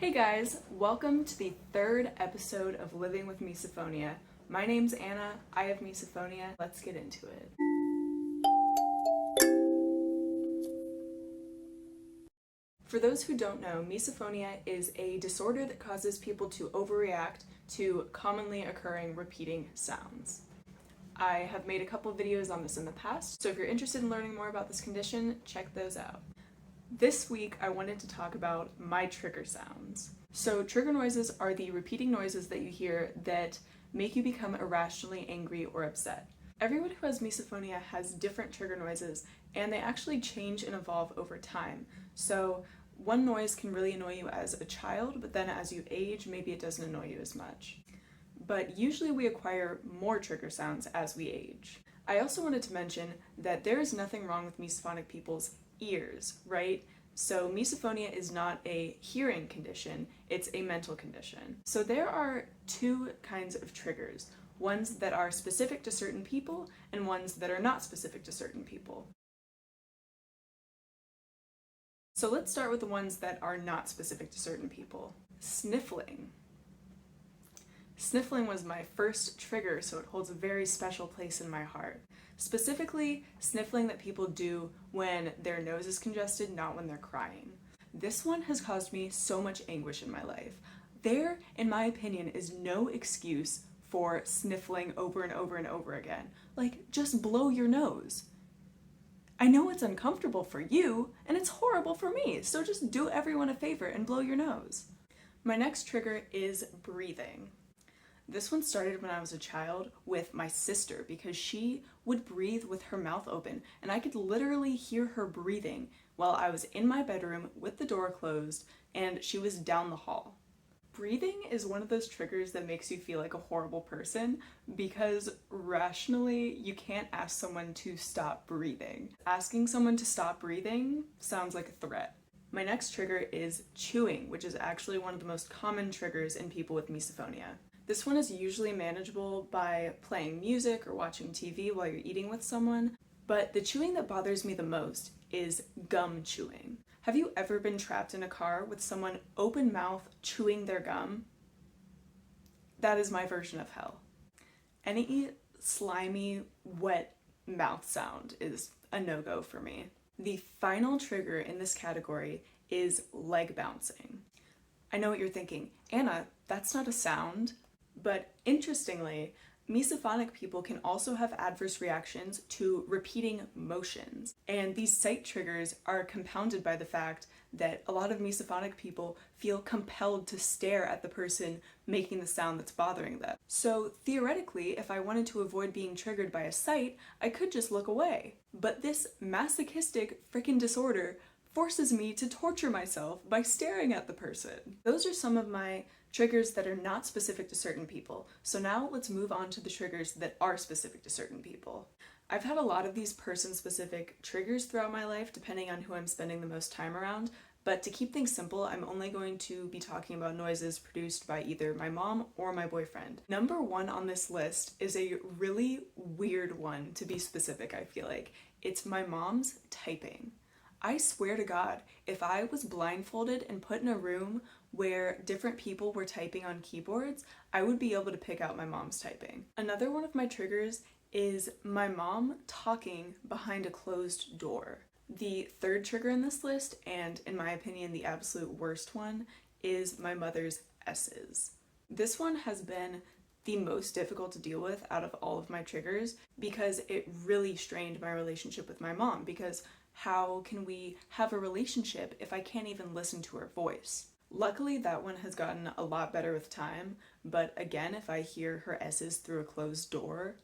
Hey guys, welcome to the third episode of Living with Misophonia. My name's Anna, I have misophonia. Let's get into it. For those who don't know, misophonia is a disorder that causes people to overreact to commonly occurring repeating sounds. I have made a couple videos on this in the past, so if you're interested in learning more about this condition, check those out. This week, I wanted to talk about my trigger sounds. So trigger noises are the repeating noises that you hear that make you become irrationally angry or upset. Everyone who has misophonia has different trigger noises, and they actually change and evolve over time. So one noise can really annoy you as a child, but then as you age, maybe it doesn't annoy you as much. But usually we acquire more trigger sounds as we age. I also wanted to mention that there is nothing wrong with misophonic people's ears, right? So misophonia is not a hearing condition, it's a mental condition. So there are two kinds of triggers, ones that are specific to certain people and ones that are not specific to certain people. So let's start with the ones that are not specific to certain people. Sniffling. Sniffling was my first trigger, so it holds a very special place in my heart. Specifically, sniffling that people do when their nose is congested, not when they're crying. This one has caused me so much anguish in my life. There, in my opinion, is no excuse for sniffling over and over and over again. Like, just blow your nose. I know it's uncomfortable for you, and it's horrible for me, so just do everyone a favor and blow your nose. My next trigger is breathing. This one started when I was a child with my sister because she would breathe with her mouth open and I could literally hear her breathing while I was in my bedroom with the door closed and she was down the hall. Breathing is one of those triggers that makes you feel like a horrible person because rationally you can't ask someone to stop breathing. Asking someone to stop breathing sounds like a threat. My next trigger is chewing, which is actually one of the most common triggers in people with misophonia. This one is usually manageable by playing music or watching TV while you're eating with someone, but the chewing that bothers me the most is gum chewing. Have you ever been trapped in a car with someone open mouth chewing their gum? That is my version of hell. Any slimy, wet mouth sound is a no-go for me. The final trigger in this category is leg bouncing. I know what you're thinking, Anna, that's not a sound. But interestingly, misophonic people can also have adverse reactions to repeating motions. And these sight triggers are compounded by the fact that a lot of misophonic people feel compelled to stare at the person making the sound that's bothering them. So theoretically, if I wanted to avoid being triggered by a sight, I could just look away. But this masochistic frickin' disorder forces me to torture myself by staring at the person. Those are some of my triggers that are not specific to certain people. So now let's move on to the triggers that are specific to certain people. I've had a lot of these person-specific triggers throughout my life, depending on who I'm spending the most time around, but to keep things simple, I'm only going to be talking about noises produced by either my mom or my boyfriend. Number one on this list is a really weird one, to be specific, I feel like. It's my mom's typing. I swear to God, if I was blindfolded and put in a room where different people were typing on keyboards, I would be able to pick out my mom's typing. Another one of my triggers is my mom talking behind a closed door. The third trigger in this list, and in my opinion the absolute worst one, is my mother's S's. This one has been the most difficult to deal with out of all of my triggers because it really strained my relationship with my mom, because how can we have a relationship if I can't even listen to her voice? Luckily, that one has gotten a lot better with time, but again, if I hear her S's through a closed door,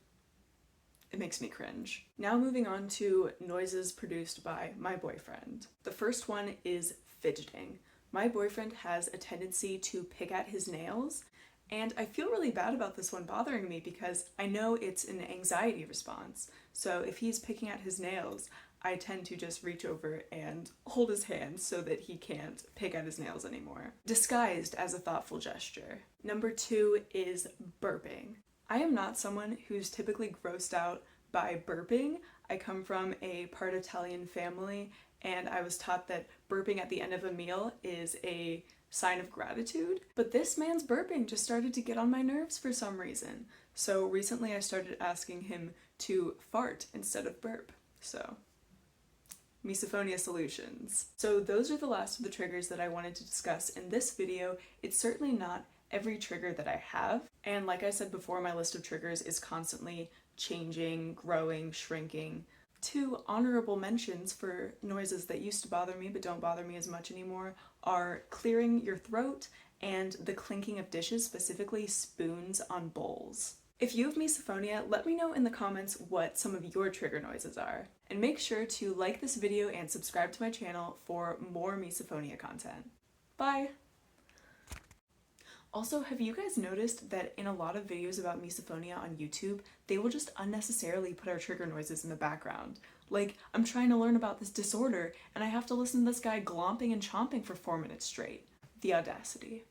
it makes me cringe. Now moving on to noises produced by my boyfriend. The first one is fidgeting. My boyfriend has a tendency to pick at his nails, and I feel really bad about this one bothering me because I know it's an anxiety response. So if he's picking at his nails, I tend to just reach over and hold his hand so that he can't pick at his nails anymore, disguised as a thoughtful gesture. Number two is burping. I am not someone who's typically grossed out by burping. I come from a part Italian family and I was taught that burping at the end of a meal is a sign of gratitude. But this man's burping just started to get on my nerves for some reason. So recently I started asking him to fart instead of burp. So, misophonia solutions. So those are the last of the triggers that I wanted to discuss in this video. It's certainly not every trigger that I have. And like I said before, my list of triggers is constantly changing, growing, shrinking. Two honorable mentions for noises that used to bother me but don't bother me as much anymore are clearing your throat and the clinking of dishes, specifically spoons on bowls. If you have misophonia, let me know in the comments what some of your trigger noises are. And make sure to like this video and subscribe to my channel for more misophonia content. Bye! Also, have you guys noticed that in a lot of videos about misophonia on YouTube, they will just unnecessarily put our trigger noises in the background? Like, I'm trying to learn about this disorder, and I have to listen to this guy glomping and chomping for 4 minutes straight. The audacity.